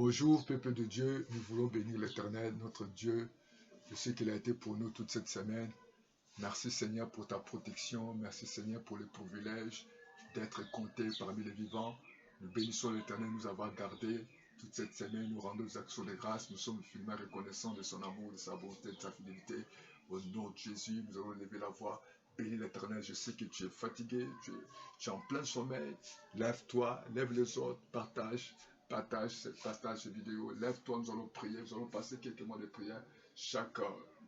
Bonjour, peuple de Dieu, nous voulons bénir l'Éternel, notre Dieu, de ce qu'il a été pour nous toute cette semaine. Merci Seigneur pour ta protection, merci Seigneur pour le privilège d'être compté parmi les vivants. Nous bénissons l'Éternel, nous avoir gardés toute cette semaine, nous rendons aux actions de grâce, nous sommes infiniment reconnaissants de son amour, de sa bonté, de sa fidélité. Au nom de Jésus, nous allons lever la voix. Bénis l'Éternel, je sais que tu es fatigué, tu es en plein sommeil. Lève-toi, lève les autres, partage cette vidéo. Lève-toi, nous allons prier, nous allons passer quelques mois de prière chaque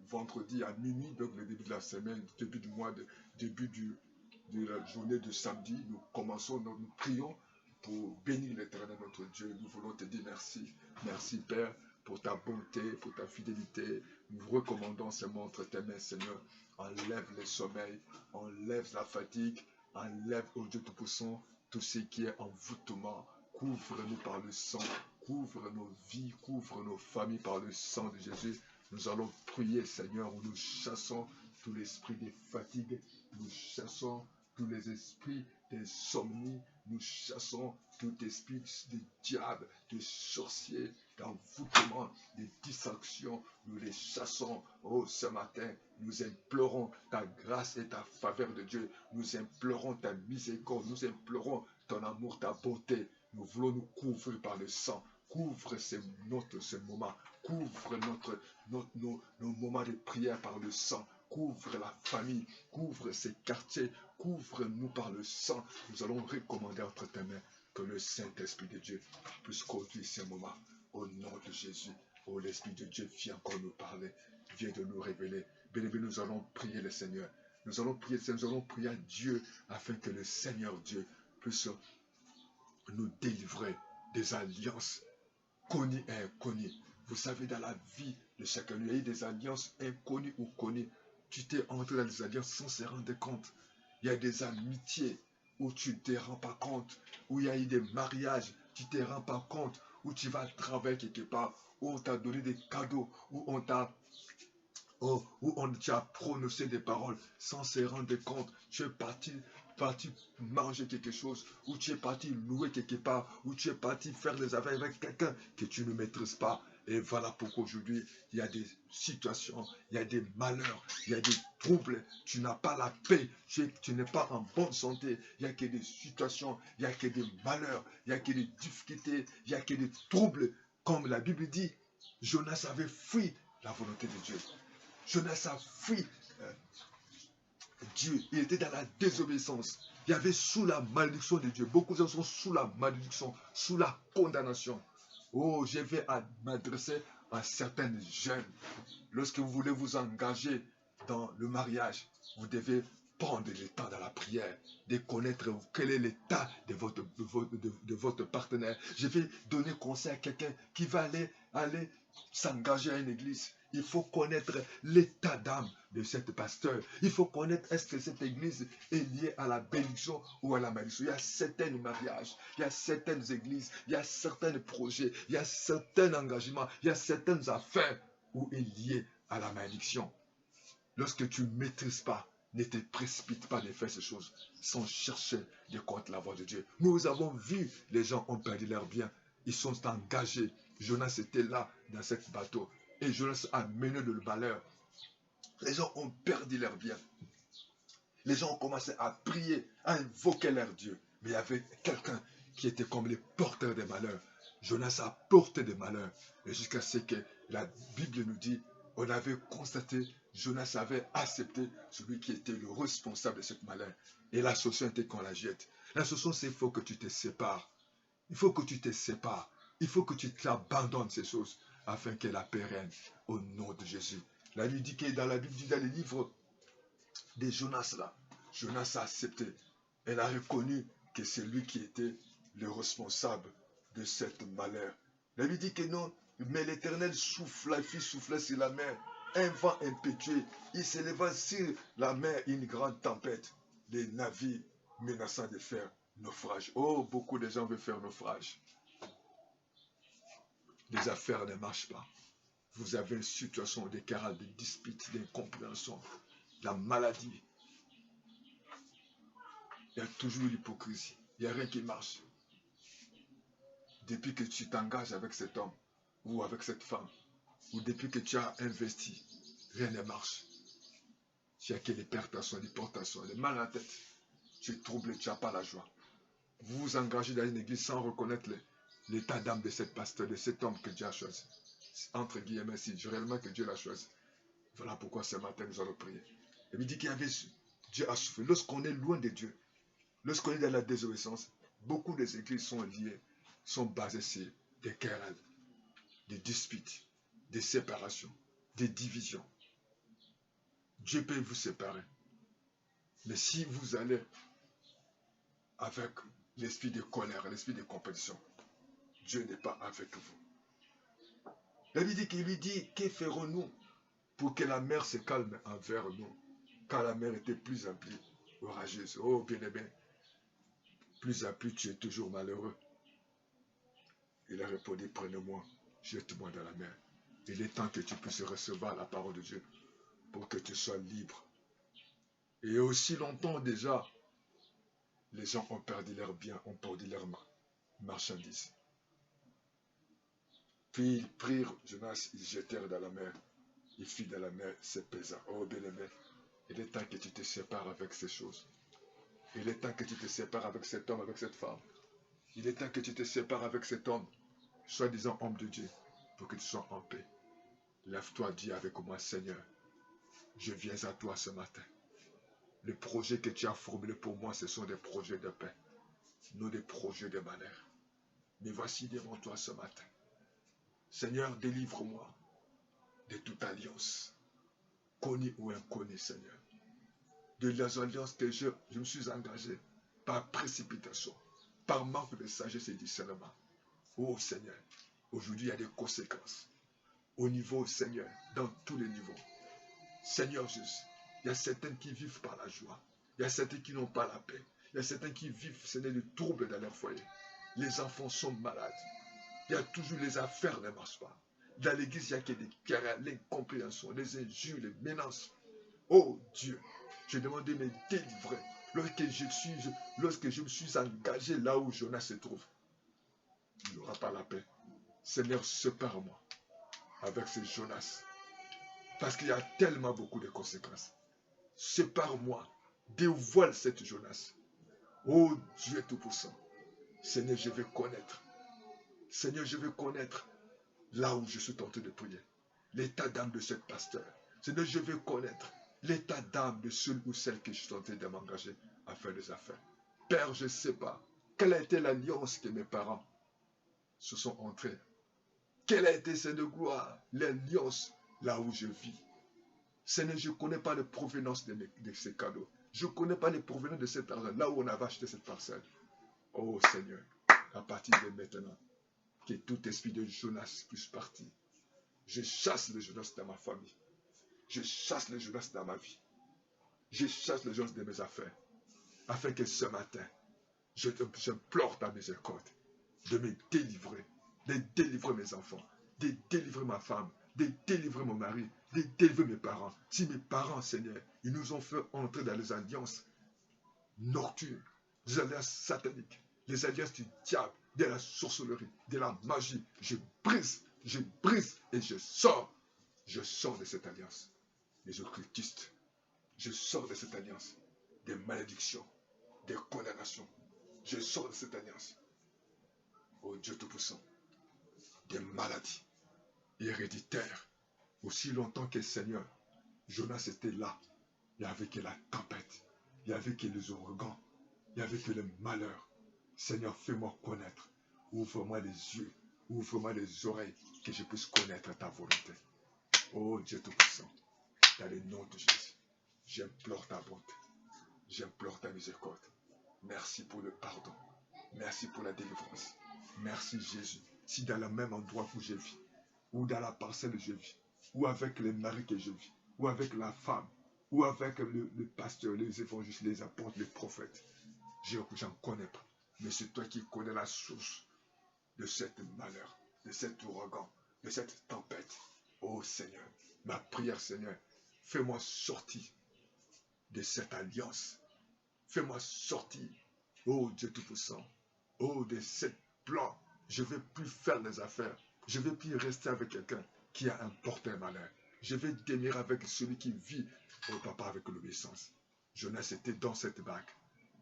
vendredi à minuit, donc le début de la semaine, début du mois, début de la journée de samedi. Nous commençons, nous prions pour bénir l'Éternel notre Dieu. Nous voulons te dire merci. Merci Père pour ta bonté, pour ta fidélité. Nous recommandons seulement entre tes mains, Seigneur. Enlève le sommeil, enlève la fatigue, enlève, ô Dieu Tout-Puissant, tout ce qui est envoûtement. Couvre-nous par le sang, couvre nos vies, couvre nos familles par le sang de Jésus. Nous allons prier, Seigneur, où nous chassons tout l'esprit des fatigues, nous chassons tous les esprits d'insomnie, nous chassons tout esprit de diable, de sorciers, d'envoûtement, de distractions, nous les chassons. Oh, ce matin, nous implorons ta grâce et ta faveur de Dieu, nous implorons ta miséricorde, nous implorons ton amour, ta bonté. Nous voulons nous couvrir par le sang. Couvre ce moment. Couvre nos moments de prière par le sang. Couvre la famille. Couvre ces quartiers. Couvre-nous par le sang. Nous allons recommander entre tes mains que le Saint-Esprit de Dieu puisse conduire ces moments. Au nom de Jésus. Oh, l'Esprit de Dieu vient encore nous parler. Vient de nous révéler. Bien, nous allons prier le Seigneur. Nous allons prier à Dieu afin que le Seigneur Dieu puisse nous délivrer des alliances connues et inconnues. Vous savez, dans la vie de chacun, il y a eu des alliances inconnues ou connues. Tu t'es entré dans des alliances sans se rendre compte. Il y a des amitiés où tu ne te rends pas compte. Où il y a eu des mariages, tu ne te rends pas compte. Où tu vas travailler quelque part. Où on t'a donné des cadeaux. Où on t'a prononcé des paroles sans se rendre compte. Tu es parti manger quelque chose, ou tu es parti louer quelque part, ou tu es parti faire des affaires avec quelqu'un que tu ne maîtrises pas. Et voilà pourquoi aujourd'hui, il y a des situations, il y a des malheurs, il y a des troubles, tu n'as pas la paix, tu n'es pas en bonne santé, il n'y a que des situations, il n'y a que des malheurs, il n'y a que des difficultés, il n'y a que des troubles. Comme la Bible dit, Jonas avait fui la volonté de Dieu. Jonas a fui Dieu. Il était dans la désobéissance. Il y avait sous la malédiction de Dieu. Beaucoup de gens sont sous la malédiction, sous la condamnation. Oh, je vais m'adresser à certaines jeunes. Lorsque vous voulez vous engager dans le mariage, vous devez prendre le temps dans la prière, de connaître quel est l'état de votre partenaire. Je vais donner conseil à quelqu'un qui va aller s'engager à une église. Il faut connaître l'état d'âme de cette pasteur. Il faut connaître est-ce que cette église est liée à la bénédiction ou à la malédiction. Il y a certains mariages, il y a certaines églises, il y a certains projets, il y a certains engagements, il y a certaines affaires où il est lié à la malédiction. Lorsque tu ne maîtrises pas, ne te précipite pas de faire ces choses sans chercher de contre la voix de Dieu. Nous avons vu, les gens ont perdu leur bien. Ils sont engagés. Jonas était là dans ce bateau. Et Jonas a mené le malheur. Les gens ont perdu leur bien. Les gens ont commencé à prier, à invoquer leur Dieu. Mais il y avait quelqu'un qui était comme les porteurs des malheurs. Jonas a porté des malheurs. Et jusqu'à ce que la Bible nous dit, on avait constaté, Jonas avait accepté celui qui était le responsable de ce malheur. Et la solution était qu'on la jette. La solution, c'est qu'il faut que tu te sépares. Il faut que tu te sépares. Il faut que tu t'abandonnes ces choses afin que la paix règne au nom de Jésus. La Bible dit que dans la Bible, dans les livres de Jonas là, Jonas a accepté. Elle a reconnu que c'est lui qui était le responsable de cette malheur. La Bible dit que non, mais l'Éternel souffla, il fit souffler sur la mer un vent impétueux. Il s'éleva sur la mer une grande tempête. Les navires menaçant de faire naufrage. Oh, beaucoup de gens veulent faire naufrage. Les affaires ne marchent pas. Vous avez une situation de querelle, de dispute, d'incompréhension, la maladie. Il y a toujours l'hypocrisie. Il n'y a rien qui marche. depuis que tu t'engages avec cet homme ou avec cette femme, ou depuis que tu as investi, rien ne marche. Tu as que les perturbations, les portations, les mal à la tête. Tu es troublé, tu n'as pas la joie. Vous vous engagez dans une église sans reconnaître l'état d'âme de cette pasteur, de cet homme que Dieu a choisi. Entre guillemets, si réellement que Dieu l'a choisi. Voilà pourquoi ce matin nous allons prier. Et il dit qu'il y avait Dieu a souffert. Lorsqu'on est loin de Dieu, lorsqu'on est dans la désobéissance, beaucoup des églises sont liées, sont basées sur des querelles, des disputes, des séparations, des divisions. Dieu peut vous séparer. Mais si vous allez avec l'esprit de colère, l'esprit de compétition, Dieu n'est pas avec vous. David dit qu'il lui dit, que ferons-nous pour que la mer se calme envers nous, car la mer était plus en plus orageuse. Oh bien-aimé, plus en plus tu es toujours malheureux. Il a répondu, prenez-moi, jette-moi dans la mer. Il est temps que tu puisses recevoir la parole de Dieu pour que tu sois libre. Et aussi longtemps déjà, les gens ont perdu leurs biens, ont perdu leurs marchandises. Puis ils prirent Jonas, ils jetèrent dans la mer. Il fit dans la mer, c'est pesant. Oh bien-aimé, il est temps que tu te sépares avec ces choses. Il est temps que tu te sépares avec cet homme, avec cette femme. Il est temps que tu te sépares avec cet homme, soi-disant homme de Dieu, pour que tu sois en paix. Lève-toi, dis avec moi, Seigneur, je viens à toi ce matin. Les projets que tu as formulés pour moi, ce sont des projets de paix, non des projets de malheur. Mais voici devant toi ce matin. Seigneur, délivre-moi de toute alliance, connue ou inconnue, Seigneur. De les alliances que je me suis engagé par précipitation, par manque de sagesse et discernement. Oh Seigneur, aujourd'hui il y a des conséquences. Au niveau, Seigneur, dans tous les niveaux. Seigneur Jésus, il y a certains qui vivent par la joie. Il y a certains qui n'ont pas la paix. Il y a certains qui vivent, Seigneur, le trouble dans leur foyer. Les enfants sont malades. Il y a toujours les affaires ne marchent pas. Dans l'église, il y a que des querelles, l'incompréhension, les injures, les menaces. Oh Dieu, je demande de me délivrer. Lorsque je me suis engagé là où Jonas se trouve, il n'y aura pas la paix. Seigneur, sépare-moi avec ce Jonas. Parce qu'il y a tellement beaucoup de conséquences. Sépare-moi. Dévoile cette Jonas. Oh Dieu Tout-Puissant. Seigneur, je veux connaître. Seigneur, je veux connaître là où je suis tenté de prier. L'état d'âme de cette pasteur. Seigneur, je veux connaître l'état d'âme de celui ou celle que je suis tenté de m'engager à faire des affaires. Père, je ne sais pas. Quelle a été l'alliance que mes parents se sont entrés. Quelle a été cette gloire, l'alliance là où je vis. Seigneur, je ne connais pas la provenance de ces cadeaux. Je ne connais pas les provenances de cet argent, là où on avait acheté cette parcelle. Oh Seigneur, à partir de maintenant, que tout esprit de Jonas puisse partir. Je chasse le Jonas dans ma famille. Je chasse le Jonas dans ma vie. Je chasse le Jonas de mes affaires. Afin que ce matin, j'implore ta miséricorde de me délivrer, de délivrer mes enfants, de délivrer ma femme, de délivrer mon mari, de délivrer mes parents. Si mes parents, Seigneur, ils nous ont fait entrer dans les alliances nocturnes, les alliances sataniques, les alliances du diable, de la sorcellerie, de la magie, je brise et je sors de cette alliance. Les occultistes, je sors de cette alliance des malédictions, des condamnations. Je sors de cette alliance. Oh Dieu Tout-Puissant, des maladies héréditaires. Aussi longtemps que le Seigneur, Jonas était là. Il n'y avait que la tempête. Il n'y avait que les ouragans. Il n'y avait que le malheur. Seigneur, fais-moi connaître. Ouvre-moi les yeux. Ouvre-moi les oreilles. Que je puisse connaître ta volonté. Oh Dieu Tout-Puissant, dans le nom de Jésus, j'implore ta bonté. J'implore ta miséricorde. Merci pour le pardon. Merci pour la délivrance. Merci Jésus. Si dans le même endroit où je vis, ou dans la parcelle où je vis, ou avec les maris que je vis, ou avec la femme, ou avec le pasteur, les évangélistes, les apôtres, les prophètes, j'en connais pas. Mais c'est toi qui connais la source de cet malheur, de cet ouragan, de cette tempête. Oh Seigneur, ma prière Seigneur, fais-moi sortir de cette alliance. Fais-moi sortir, oh Dieu Tout-Puissant, oh de ce plan Je ne vais plus faire les affaires. Je ne vais plus rester avec quelqu'un qui a un porteur malin. Je vais demeurer avec celui qui vit, oh papa, avec l'obéissance. Jonas était dans cette barque,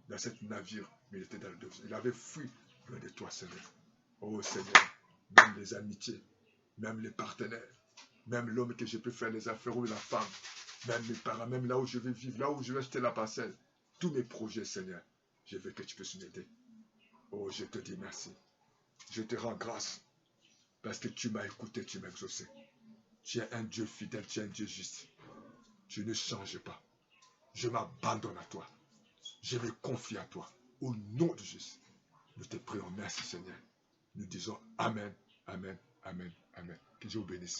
dans cette navire, mais il était dans le désert. Il avait fui loin de toi, Seigneur. Oh Seigneur, même les amitiés, même les partenaires, même l'homme que je peux faire les affaires ou la femme, même mes parents, même là où je vais vivre, là où je vais acheter la parcelle, tous mes projets, Seigneur, je veux que tu puisses m'aider. Oh, je te dis merci. Je te rends grâce parce que tu m'as écouté, tu m'as exaucé. Tu es un Dieu fidèle, tu es un Dieu juste. Tu ne changes pas. Je m'abandonne à toi. Je me confie à toi. Au nom de Jésus, nous te prions. Merci Seigneur. Nous disons Amen, Amen, Amen, Amen. Que Dieu vous bénisse.